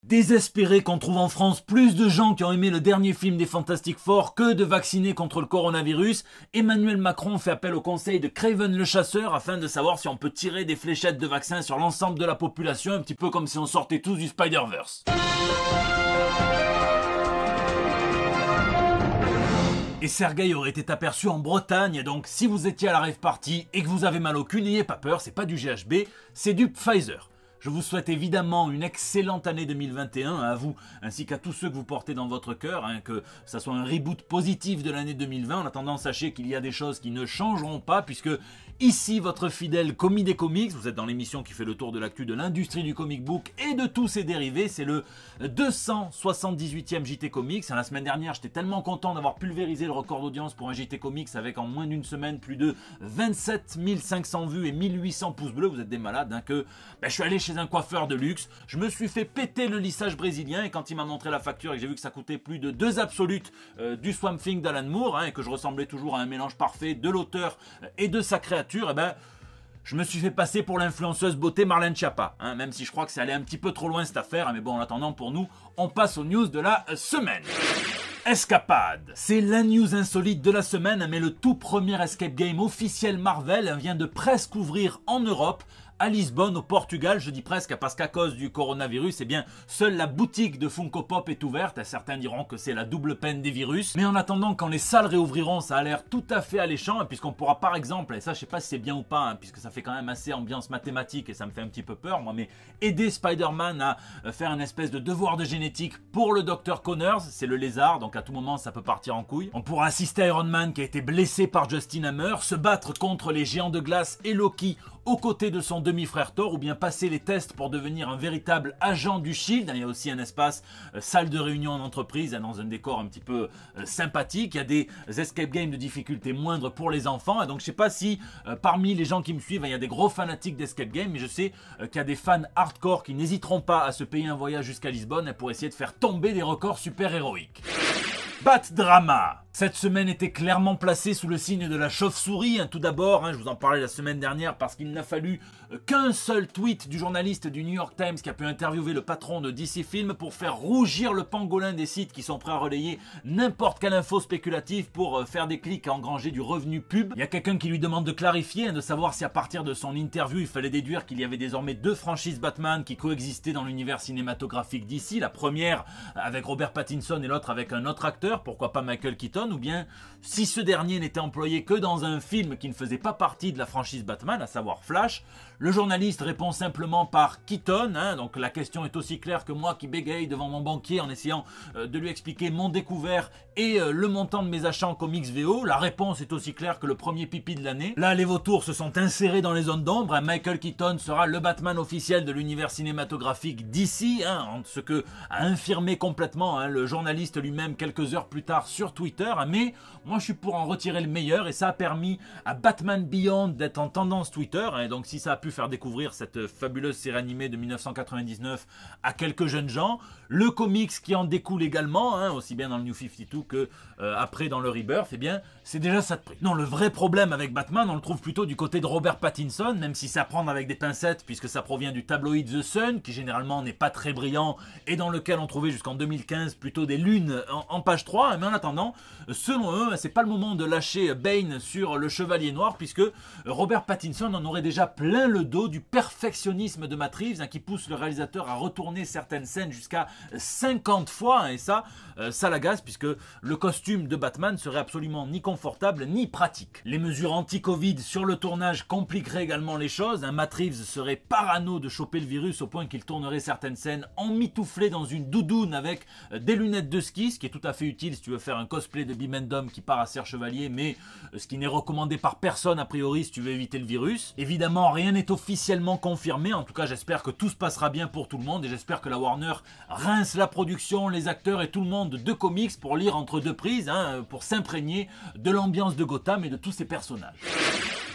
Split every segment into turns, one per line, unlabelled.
Désespéré qu'on trouve en France plus de gens qui ont aimé le dernier film des Fantastic Four que de vaccinés contre le coronavirus, Emmanuel Macron fait appel au conseil de Craven le chasseur afin de savoir si on peut tirer des fléchettes de vaccins sur l'ensemble de la population, un petit peu comme si on sortait tous du Spider-Verse. Et Sergueï aurait été aperçu en Bretagne, donc si vous étiez à la rave party et que vous avez mal au cul, n'ayez pas peur, c'est pas du GHB, c'est du Pfizer. Je vous souhaite évidemment une excellente année 2021 à vous, ainsi qu'à tous ceux que vous portez dans votre cœur, que ça soit un reboot positif de l'année 2020. En attendant, sachez qu'il y a des choses qui ne changeront pas, puisque ici, votre fidèle commis des comics, vous êtes dans l'émission qui fait le tour de l'actu de l'industrie du comic book et de tous ses dérivés, c'est le 278e JT Comics. La semaine dernière, j'étais tellement content d'avoir pulvérisé le record d'audience pour un JT Comics avec en moins d'une semaine plus de 27 500 vues et 1800 pouces bleus. Vous êtes des malades, que je suis allé chez un coiffeur de luxe, je me suis fait péter le lissage brésilien et quand il m'a montré la facture et que j'ai vu que ça coûtait plus de 2 absolutes du Swamp Thing d'Alan Moore et que je ressemblais toujours à un mélange parfait de l'auteur et de sa créature, je me suis fait passer pour l'influenceuse beauté Marlène Schiappa, même si je crois que c'est allé un petit peu trop loin cette affaire, mais bon, en attendant, pour nous, on passe aux news de la semaine. Escapade. C'est la news insolite de la semaine, mais le tout premier escape game officiel Marvel vient de presque ouvrir en Europe, à Lisbonne, au Portugal. Je dis presque parce qu'à cause du coronavirus, seule la boutique de Funko Pop est ouverte. Certains diront que c'est la double peine des virus. Mais en attendant, quand les salles réouvriront, ça a l'air tout à fait alléchant, puisqu'on pourra par exemple, et ça je sais pas si c'est bien ou pas, puisque ça fait quand même assez ambiance mathématique et ça me fait un petit peu peur, moi, mais aider Spider-Man à faire une espèce de devoir de génétique pour le Dr Connors, c'est le lézard, donc à tout moment ça peut partir en couille. On pourra assister à Iron Man qui a été blessé par Justin Hammer, se battre contre les géants de glace et Loki aux côtés de son demi-frère Thor, ou bien passer les tests pour devenir un véritable agent du Shield. Il y a aussi un espace salle de réunion en entreprise, dans un décor un petit peu sympathique. Il y a des escape games de difficulté moindre pour les enfants. Et donc je sais pas si parmi les gens qui me suivent, il y a des gros fanatiques d'escape games, mais je sais qu'il y a des fans hardcore qui n'hésiteront pas à se payer un voyage jusqu'à Lisbonne pour essayer de faire tomber des records super héroïques. Bat Drama. Cette semaine était clairement placée sous le signe de la chauve-souris. Tout d'abord, je vous en parlais la semaine dernière parce qu'il n'a fallu qu'un seul tweet du journaliste du New York Times qui a pu interviewer le patron de DC Film pour faire rougir le pangolin des sites qui sont prêts à relayer n'importe quelle info spéculative pour faire des clics et engranger du revenu pub. Il y a quelqu'un qui lui demande de clarifier, de savoir si à partir de son interview, il fallait déduire qu'il y avait désormais 2 franchises Batman qui coexistaient dans l'univers cinématographique DC. La première avec Robert Pattinson et l'autre avec un autre acteur, pourquoi pas Michael Keaton, ou bien si ce dernier n'était employé que dans un film qui ne faisait pas partie de la franchise Batman, à savoir Flash. Le journaliste répond simplement par Keaton, donc la question est aussi claire que moi qui bégaye devant mon banquier en essayant de lui expliquer mon découvert et le montant de mes achats en comics VO. La réponse est aussi claire que le premier pipi de l'année. Là, les vautours se sont insérés dans les zones d'ombre. Michael Keaton sera le Batman officiel de l'univers cinématographique d'ici, ce que a infirmé complètement le journaliste lui-même quelques heures plus tard sur Twitter. Mais moi je suis pour en retirer le meilleur et ça a permis à Batman Beyond d'être en tendance Twitter. Et donc si ça a pu faire découvrir cette fabuleuse série animée de 1999 à quelques jeunes gens, le comics qui en découle également, aussi bien dans le New 52 que après dans le Rebirth, c'est déjà ça de prix. Non, le vrai problème avec Batman, on le trouve plutôt du côté de Robert Pattinson, même si c'est à prendre avec des pincettes puisque ça provient du tabloïd The Sun, qui généralement n'est pas très brillant et dans lequel on trouvait jusqu'en 2015 plutôt des lunes en page 3. Mais en attendant, selon eux, c'est pas le moment de lâcher Bane sur le Chevalier Noir, puisque Robert Pattinson en aurait déjà plein le dos du perfectionnisme de Matt Reeves, qui pousse le réalisateur à retourner certaines scènes jusqu'à 50 fois, et ça l'agace, puisque le costume de Batman serait absolument ni confortable ni pratique. Les mesures anti-Covid sur le tournage compliqueraient également les choses. Matt Reeves serait parano de choper le virus au point qu'il tournerait certaines scènes emmitouflé dans une doudoune avec des lunettes de ski, ce qui est tout à fait utile si tu veux faire un cosplay de Bimendum qui part à Serre Chevalier, mais ce qui n'est recommandé par personne a priori si tu veux éviter le virus. Évidemment, rien n'est officiellement confirmé, en tout cas j'espère que tout se passera bien pour tout le monde et j'espère que la Warner rince la production, les acteurs et tout le monde de comics pour lire entre deux prises, pour s'imprégner de l'ambiance de Gotham et de tous ses personnages.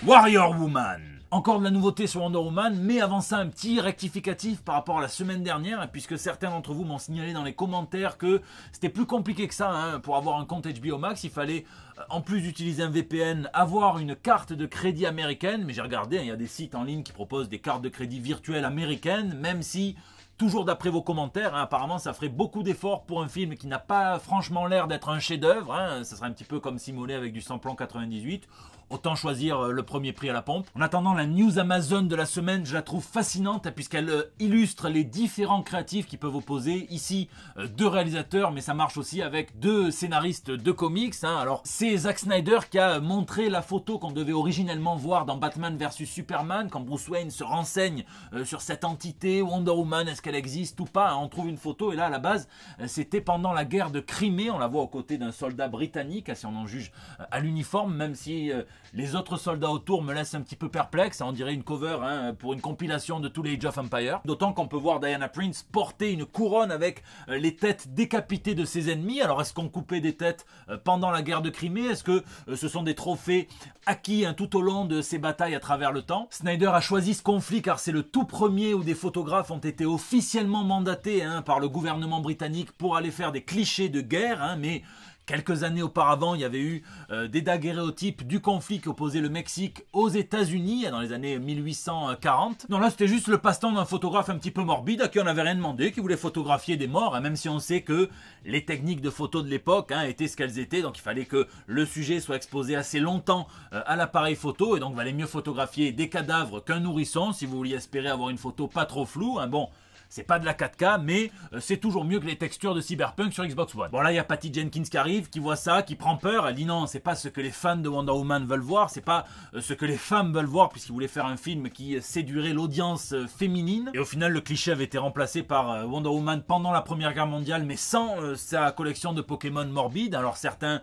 Warrior Woman. Encore de la nouveauté sur Wonder Woman, mais avant ça, un petit rectificatif par rapport à la semaine dernière, puisque certains d'entre vous m'ont signalé dans les commentaires que c'était plus compliqué que ça. Pour avoir un compte HBO Max, il fallait, en plus d'utiliser un VPN, avoir une carte de crédit américaine. Mais j'ai regardé, il y a des sites en ligne qui proposent des cartes de crédit virtuelles américaines, même si toujours d'après vos commentaires, hein, apparemment ça ferait beaucoup d'efforts pour un film qui n'a pas franchement l'air d'être un chef-d'œuvre, hein, ça serait un petit peu comme Simonet avec du Samplon 98. Autant choisir le premier prix à la pompe. En attendant, la news Amazon de la semaine, je la trouve fascinante hein, puisqu'elle illustre les différents créatifs qui peuvent opposer. Ici, 2 réalisateurs, mais ça marche aussi avec 2 scénaristes de comics. Hein. Alors, c'est Zack Snyder qui a montré la photo qu'on devait originellement voir dans Batman vs Superman, quand Bruce Wayne se renseigne sur cette entité, Wonder Woman, est-ce qu'elle existe ou pas. Hein. On trouve une photo et là, à la base, c'était pendant la guerre de Crimée. On la voit aux côtés d'un soldat britannique, hein, si on en juge à l'uniforme, même si... les autres soldats autour me laissent un petit peu perplexe, on dirait une cover hein, pour une compilation de tous les Age of Empire. D'autant qu'on peut voir Diana Prince porter une couronne avec les têtes décapitées de ses ennemis. Alors est-ce qu'on coupait des têtes pendant la guerre de Crimée? Est-ce que ce sont des trophées acquis hein, tout au long de ces batailles à travers le temps? Snyder a choisi ce conflit car c'est le tout premier où des photographes ont été officiellement mandatés hein, par le gouvernement britannique pour aller faire des clichés de guerre, hein, mais... quelques années auparavant, il y avait eu des daguerréotypes du conflit qui opposait le Mexique aux États-Unis dans les années 1840. Non, là, c'était juste le passe-temps d'un photographe un petit peu morbide à qui on n'avait rien demandé, qui voulait photographier des morts, hein, même si on sait que les techniques de photo de l'époque hein, étaient ce qu'elles étaient. Donc, il fallait que le sujet soit exposé assez longtemps à l'appareil photo. Et donc, il valait mieux photographier des cadavres qu'un nourrisson si vous vouliez espérer avoir une photo pas trop floue. Hein, bon. C'est pas de la 4K, mais c'est toujours mieux que les textures de Cyberpunk sur Xbox One. Bon là, il y a Patty Jenkins qui arrive, qui voit ça, qui prend peur. Elle dit non, c'est pas ce que les fans de Wonder Woman veulent voir, c'est pas ce que les femmes veulent voir, puisqu'ils voulaient faire un film qui séduirait l'audience féminine. Et au final, le cliché avait été remplacé par Wonder Woman pendant la Première Guerre mondiale, mais sans sa collection de Pokémon morbide. Alors certains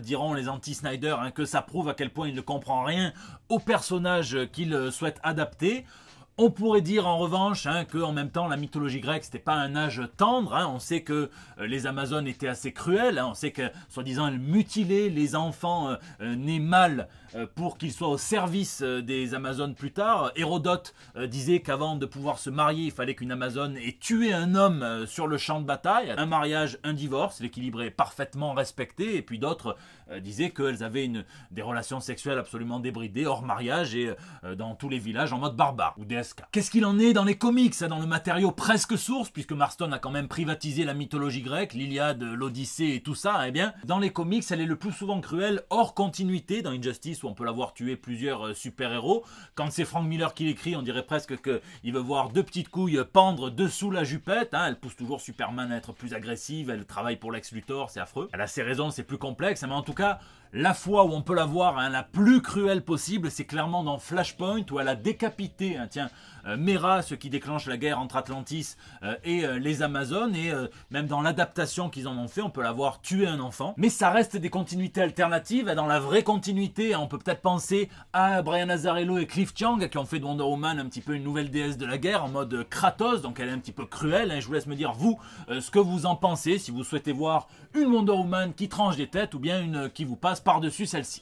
diront, les anti-Snyder, hein, que ça prouve à quel point il ne comprend rien au personnage qu'il souhaite adapter. On pourrait dire en revanche hein, qu'en même temps la mythologie grecque c'était pas un âge tendre, hein. On sait que les Amazones étaient assez cruelles, hein. On sait que soi-disant elles mutilaient les enfants nés mâles pour qu'ils soient au service des Amazones plus tard. Hérodote disait qu'avant de pouvoir se marier il fallait qu'une Amazone ait tué un homme sur le champ de bataille. Un mariage, un divorce, l'équilibre est parfaitement respecté. Et puis d'autres disaient qu'elles avaient des relations sexuelles absolument débridées hors mariage et dans tous les villages en mode barbare ou DSK. Qu'est-ce qu'il en est dans les comics, dans le matériau presque source, puisque Marston a quand même privatisé la mythologie grecque, l'Iliade, l'Odyssée et tout ça. Eh bien, dans les comics, elle est le plus souvent cruelle hors continuité. Dans Injustice, où on peut la voir tuer plusieurs super-héros. Quand c'est Frank Miller qui l'écrit, on dirait presque qu'il veut voir 2 petites couilles pendre dessous la jupette. Hein. Elle pousse toujours Superman à être plus agressive, elle travaille pour Lex Luthor, c'est affreux. Elle a ses raisons, c'est plus complexe, mais en tout cas... la fois où on peut la voir hein, la plus cruelle possible, c'est clairement dans Flashpoint où elle a décapité Mera, ce qui déclenche la guerre entre Atlantis et les Amazones. Et même dans l'adaptation qu'ils en ont fait, on peut la voir tuer un enfant. Mais ça reste des continuités alternatives. Dans la vraie continuité, on peut peut-être penser à Brian Azzarello et Cliff Chiang qui ont fait de Wonder Woman un petit peu une nouvelle déesse de la guerre en mode Kratos. Donc elle est un petit peu cruelle. Hein. Je vous laisse me dire vous ce que vous en pensez. Si vous souhaitez voir une Wonder Woman qui tranche des têtes ou bien une qui vous passe par-dessus celle-ci.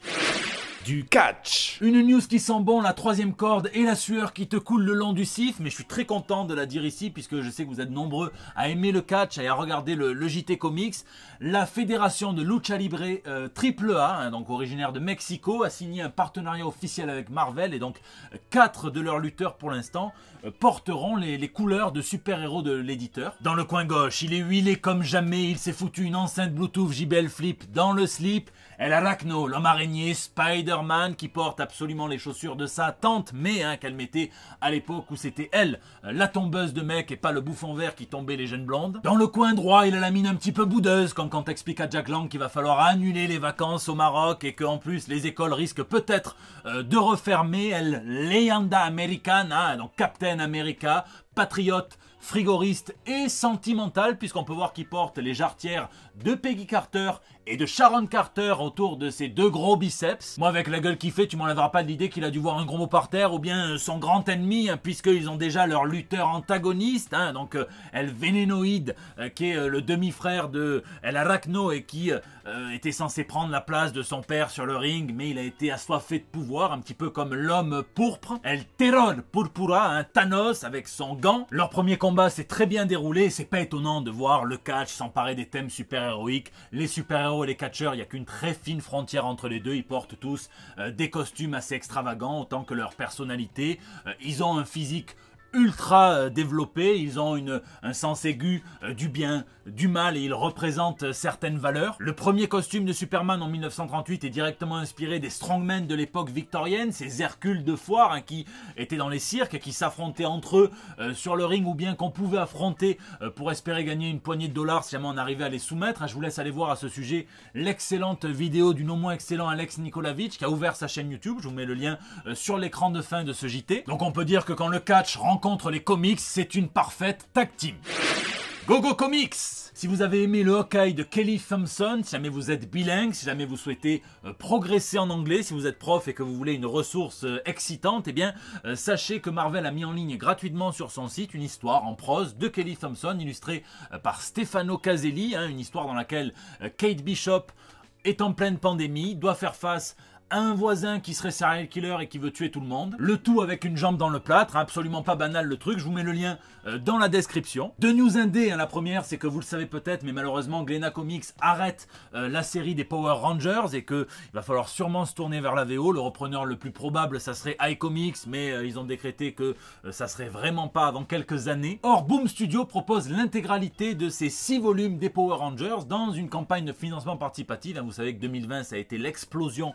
Du catch.
Une news qui sent bon, la 3e corde et la sueur qui te coule le long du sif, mais je suis très content de la dire ici puisque je sais que vous êtes nombreux à aimer le catch et à regarder le JT Comics. La fédération de Lucha Libre AAA, hein, donc originaire de Mexico, a signé un partenariat officiel avec Marvel et donc 4 de leurs lutteurs pour l'instant porteront les couleurs de super-héros de l'éditeur. Dans le coin gauche, il est huilé comme jamais, il s'est foutu une enceinte Bluetooth JBL Flip dans le slip. El Arachno, l'homme araignée, Spider-Man qui porte absolument les chaussures de sa tante, mais hein, qu'elle mettait à l'époque où c'était elle, la tombeuse de mec et pas le bouffon vert qui tombait les jeunes blondes. Dans le coin droit, il a la mine un petit peu boudeuse, comme quand t'expliques à Jack Lang qu'il va falloir annuler les vacances au Maroc et qu'en plus les écoles risquent peut-être de refermer. Elle, Leyenda Americana, donc Captain America, patriote, frigoriste et sentimental, puisqu'on peut voir qu'il porte les jarretières de Peggy Carter et de Sharon Carter autour de ses 2 gros biceps. Moi, avec la gueule qu'il fait, tu m'enlèveras pas de l'idée qu'il a dû voir un gros mot par terre ou bien son grand ennemi, hein, puisqu'ils ont déjà leur lutteur antagoniste, hein, donc El Venenoid, qui est le demi-frère de El Arachno et qui était censé prendre la place de son père sur le ring, mais il a été assoiffé de pouvoir, un petit peu comme l'homme pourpre. El Terror Purpura, un Thanos avec son gant. Leur premier combat s'est très bien déroulé et c'est pas étonnant de voir le catch s'emparer des thèmes super-héroïques. Les super-héros et les catcheurs, il n'y a qu'une très fine frontière entre les deux. Ils portent tous des costumes assez extravagants, autant que leur personnalité. Ils ont un physique ultra développés, ils ont un sens aigu du bien, du mal et ils représentent certaines valeurs. Le premier costume de Superman en 1938 est directement inspiré des strongmen de l'époque victorienne, ces Hercules de foire hein, qui étaient dans les cirques et qui s'affrontaient entre eux sur le ring ou bien qu'on pouvait affronter pour espérer gagner une poignée de dollars si jamais on arrivait à les soumettre. Je vous laisse aller voir à ce sujet l'excellente vidéo du non moins excellent Alex Nikolavitch qui a ouvert sa chaîne YouTube. Je vous mets le lien sur l'écran de fin de ce JT. Donc on peut dire que quand le catch rencontre les comics, c'est une parfaite tag team. Go Go Comics! Si vous avez aimé le Hawkeye de Kelly Thompson, si jamais vous êtes bilingue, si jamais vous souhaitez progresser en anglais, si vous êtes prof et que vous voulez une ressource excitante, eh bien sachez que Marvel a mis en ligne gratuitement sur son site une histoire en prose de Kelly Thompson illustrée par Stefano Caselli, hein, une histoire dans laquelle Kate Bishop est en pleine pandémie, doit faire face à un voisin qui serait serial killer et qui veut tuer tout le monde. Le tout avec une jambe dans le plâtre, absolument pas banal le truc, je vous mets le lien dans la description. Deux news indé, hein, la première c'est que vous le savez peut-être, mais malheureusement Glénat Comics arrête la série des Power Rangers et qu'il va falloir sûrement se tourner vers la VO. Le repreneur le plus probable ça serait iComics, mais ils ont décrété que ça serait vraiment pas avant quelques années. Or Boom Studio propose l'intégralité de ces 6 volumes des Power Rangers dans une campagne de financement participatif. Vous savez que 2020 ça a été l'explosion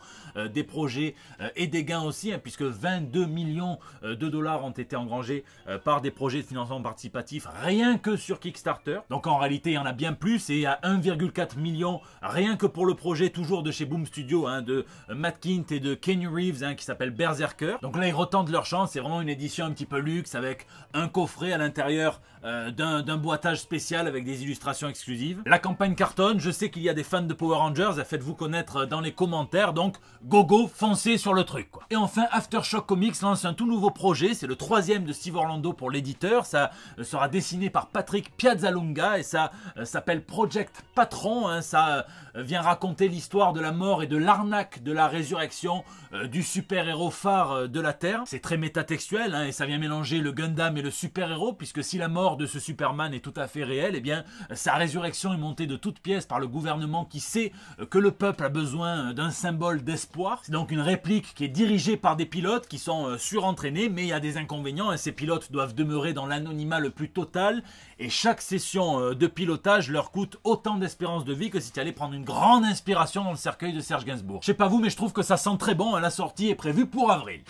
des projets et des gains aussi, hein, puisque 22 millions de dollars ont été engrangés par des projets de financement participatif rien que sur Kickstarter. Donc en réalité il y en a bien plus et il y a 1,4 million rien que pour le projet toujours de chez Boom Studio hein, de Matt Kindt et de Kenny Reeves hein, qui s'appelle Berserker. Donc là ils retentent leur chance, c'est vraiment une édition un petit peu luxe avec un coffret à l'intérieur d'un boîtage spécial avec des illustrations exclusives. La campagne cartonne, je sais qu'il y a des fans de Power Rangers, faites-vous connaître dans les commentaires, donc go, foncez sur le truc quoi. Et enfin Aftershock Comics lance un tout nouveau projet, c'est le 3e de Steve Orlando pour l'éditeur, ça sera dessiné par Patrick Piazzalunga et ça s'appelle Project Patron, hein, ça vient raconter l'histoire de la mort et de l'arnaque de la résurrection du super-héros phare de la Terre. C'est très métatextuel hein, et ça vient mélanger le Gundam et le super-héros, puisque si la mort de ce Superman est tout à fait réelle, eh bien sa résurrection est montée de toutes pièces par le gouvernement qui sait que le peuple a besoin d'un symbole d'espoir. C'est donc une réplique qui est dirigée par des pilotes qui sont surentraînés, mais il y a des inconvénients et ces pilotes doivent demeurer dans l'anonymat le plus total et chaque session de pilotage leur coûte autant d'espérance de vie que si tu allais prendre une grande inspiration dans le cercueil de Serge Gainsbourg. Je sais pas vous, mais je trouve que ça sent très bon, hein, la sortie est prévue pour avril.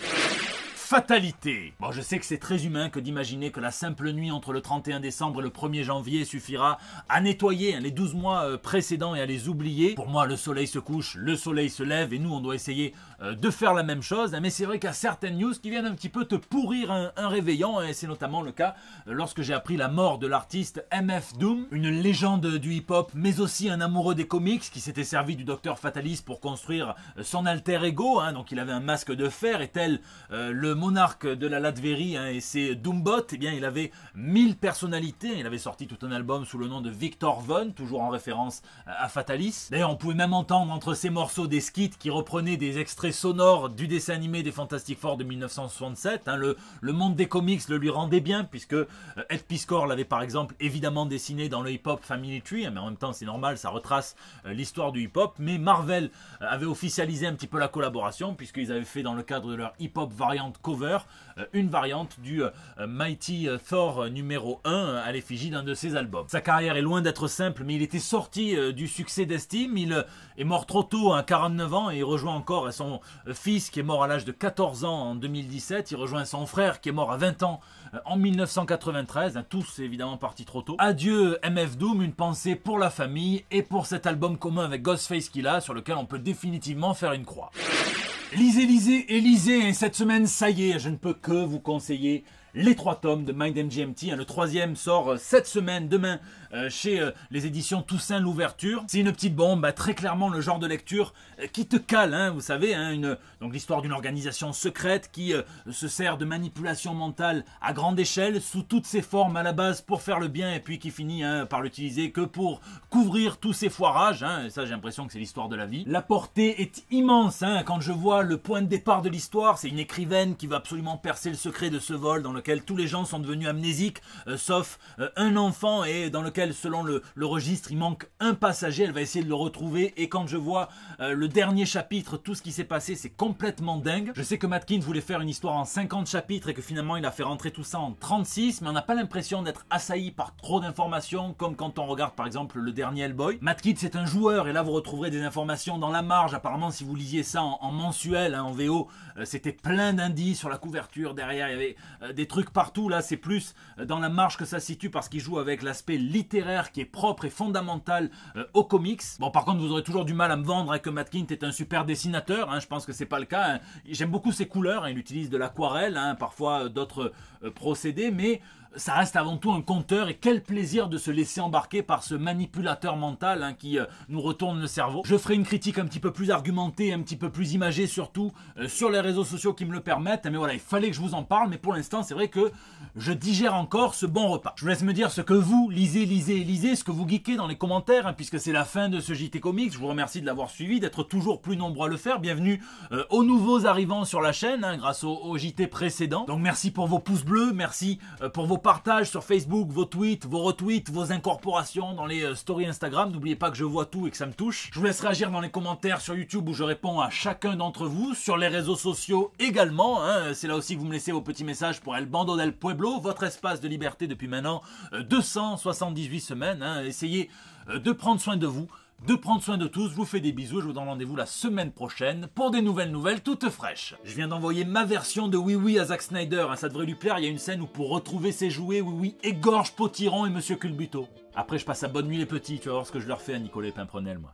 Fatalité. Bon, je sais que c'est très humain que d'imaginer que la simple nuit entre le 31 décembre et le 1er janvier suffira à nettoyer les 12 mois précédents et à les oublier. Pour moi, le soleil se couche, le soleil se lève et nous, on doit essayer de faire la même chose. Mais c'est vrai qu'il y a certaines news qui viennent un petit peu te pourrir un réveillon et c'est notamment le cas lorsque j'ai appris la mort de l'artiste MF Doom, une légende du hip-hop, mais aussi un amoureux des comics qui s'était servi du Docteur Fatalis pour construire son alter ego. Hein, donc il avait un masque de fer et tel le monarque de la Latverie hein, et ses Doombot, eh bien il avait 1000 personnalités, il avait sorti tout un album sous le nom de Victor Von, toujours en référence à Fatalis. D'ailleurs on pouvait même entendre entre ces morceaux des skits qui reprenaient des extraits sonores du dessin animé des Fantastic Four de 1967, hein, le monde des comics le lui rendait bien puisque Ed Piskor l'avait par exemple évidemment dessiné dans le hip-hop Family Tree, hein, mais en même temps c'est normal, ça retrace l'histoire du hip-hop, mais Marvel avait officialisé un petit peu la collaboration puisqu'ils avaient fait dans le cadre de leur hip-hop variant cover une variante du Mighty Thor numéro 1 à l'effigie d'un de ses albums. Sa carrière est loin d'être simple, mais il était sorti du succès d'estime, il est mort trop tôt à 49 ans et il rejoint encore son fils qui est mort à l'âge de 14 ans en 2017, il rejoint son frère qui est mort à 20 ans en 1993, tous évidemment partis trop tôt. Adieu MF Doom, une pensée pour la famille et pour cet album commun avec Ghostface Killah sur lequel on peut définitivement faire une croix. Lisez, et cette semaine, ça y est, je ne peux que vous conseiller les 3 tomes de Mind MGMT. Le 3e sort cette semaine, demain, chez les éditions Toussaint l'Ouverture. C'est une petite bombe, très clairement le genre de lecture qui te cale, hein, vous savez, hein, donc l'histoire d'une organisation secrète qui se sert de manipulation mentale à grande échelle, sous toutes ses formes à la base pour faire le bien, et puis qui finit par l'utiliser que pour couvrir tous ses foirages, hein, et ça j'ai l'impression que c'est l'histoire de la vie. La portée est immense, hein, quand je vois le point de départ de l'histoire, c'est une écrivaine qui va absolument percer le secret de ce vol dans lequel lequel tous les gens sont devenus amnésiques, sauf un enfant, et dans lequel, selon le registre, il manque un passager. Elle va essayer de le retrouver, et quand je vois le dernier chapitre, tout ce qui s'est passé, c'est complètement dingue. Je sais que Matkins voulait faire une histoire en 50 chapitres et que finalement il a fait rentrer tout ça en 36, mais on n'a pas l'impression d'être assailli par trop d'informations, comme quand on regarde par exemple le dernier Hellboy. Matkins c'est un joueur, et là vous retrouverez des informations dans la marge. Apparemment, si vous lisiez ça en mensuel, en VO, c'était plein d'indices sur la couverture, derrière il y avait des trucs partout. Là c'est plus dans la marge que ça se situe, parce qu'il joue avec l'aspect littéraire qui est propre et fondamental aux comics. Bon, par contre vous aurez toujours du mal à me vendre que Matkins est un super dessinateur, je pense que c'est pas le cas. J'aime beaucoup ses couleurs, il utilise de l'aquarelle, parfois d'autres procédés, mais ça reste avant tout un conteur, et quel plaisir de se laisser embarquer par ce manipulateur mental qui nous retourne le cerveau. Je ferai une critique un petit peu plus argumentée, un petit peu plus imagée surtout, sur les réseaux sociaux qui me le permettent, mais voilà, il fallait que je vous en parle, mais pour l'instant c'est vrai que je digère encore ce bon repas. Je vous laisse me dire ce que vous lisez, ce que vous geekez dans les commentaires, puisque c'est la fin de ce JT Comics. Je vous remercie de l'avoir suivi, d'être toujours plus nombreux à le faire. Bienvenue aux nouveaux arrivants sur la chaîne, grâce au JT précédent. Donc merci pour vos pouces bleus, merci pour vos partages sur Facebook, vos tweets, vos retweets, vos incorporations dans les stories Instagram. N'oubliez pas que je vois tout et que ça me touche. Je vous laisse réagir dans les commentaires sur YouTube, où je réponds à chacun d'entre vous, sur les réseaux sociaux également. C'est là aussi que vous me laissez vos petits messages pour El Bando del Pueblo, votre espace de liberté depuis maintenant 278 semaines. Essayez de prendre soin de vous, de prendre soin de tous. Je vous fais des bisous, je vous donne rendez-vous la semaine prochaine pour des nouvelles toutes fraîches. Je viens d'envoyer ma version de Oui Oui à Zack Snyder, ça devrait lui plaire. Il y a une scène où, pour retrouver ses jouets, Oui Oui égorge Potiron et Monsieur Culbuto. Après je passe à bonne nuit les petits, tu vas voir ce que je leur fais à Nicolas Pimprenel, moi.